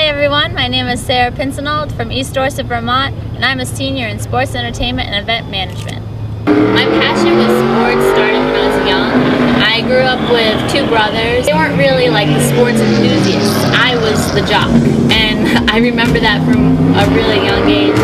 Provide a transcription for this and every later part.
Hi everyone, my name is Sarah Pinsonald from East Dorset, Vermont, and I'm a senior in sports entertainment and event management. My passion with sports started when I was young. I grew up with two brothers. They weren't really like the sports enthusiasts. I was the jock, and I remember that from a really young age.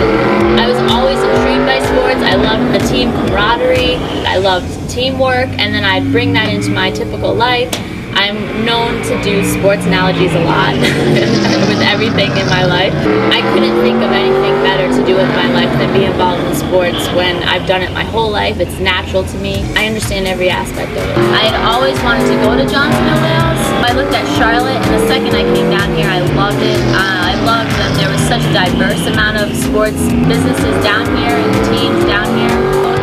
I was always intrigued by sports. I loved the team camaraderie. I loved teamwork, and then I'd bring that into my typical life. I'm known to do sports analogies a lot with everything in my life. I couldn't think of anything better to do with my life than be involved in sports when I've done it my whole life. It's natural to me. I understand every aspect of it. I had always wanted to go to Johnson & Wales. I looked at Charlotte, and the second I came down here, I loved it. I loved that there was such a diverse amount of sports businesses down here and teams down here.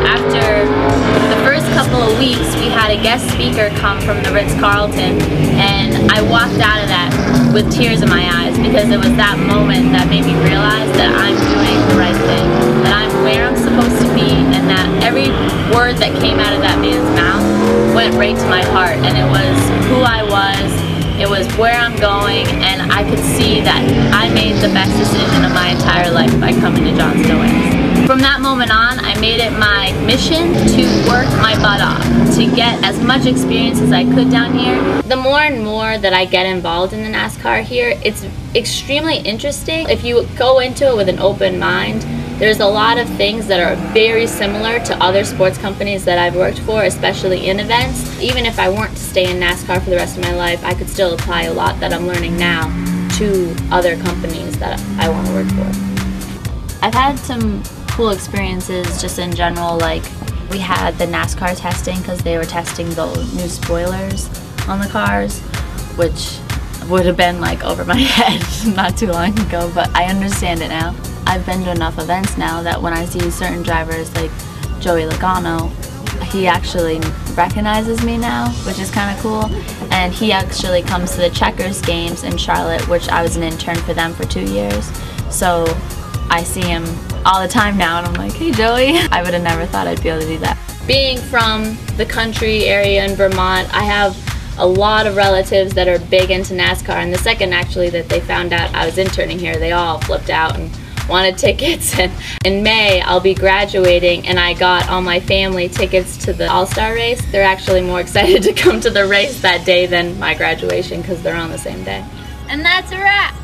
After the first couple of weeks, we had a guest speaker come from the Ritz-Carlton, and I walked out of that with tears in my eyes because it was that moment that made me realize that I'm doing the right thing, that I'm where I'm supposed to be, and that every word that came out of that man's mouth went right to my heart, and it was who I was, it was where I'm going, and I could see that I made the best decision of my entire life by coming to Johnson & Wales. From that moment on, I made it my mission to work my butt off, to get as much experience as I could down here. The more and more that I get involved in the NASCAR here, it's extremely interesting. If you go into it with an open mind, there's a lot of things that are very similar to other sports companies that I've worked for, especially in events. Even if I weren't to stay in NASCAR for the rest of my life, I could still apply a lot that I'm learning now to other companies that I want to work for. I've had some cool experiences just in general, like we had the NASCAR testing because they were testing those new spoilers on the cars, which would have been like over my head not too long ago, but I understand it now. I've been to enough events now that when I see certain drivers like Joey Logano, he actually recognizes me now, which is kind of cool, and he actually comes to the Checkers games in Charlotte, which I was an intern for them for 2 years, so I see him all the time now, and I'm like, hey Joey. I would have never thought I'd be able to do that. Being from the country area in Vermont, I have a lot of relatives that are big into NASCAR, and the second actually that they found out I was interning here, they all flipped out and wanted tickets. And in May I'll be graduating, and I got all my family tickets to the All-Star race. They're actually more excited to come to the race that day than my graduation because they're on the same day. And that's a wrap!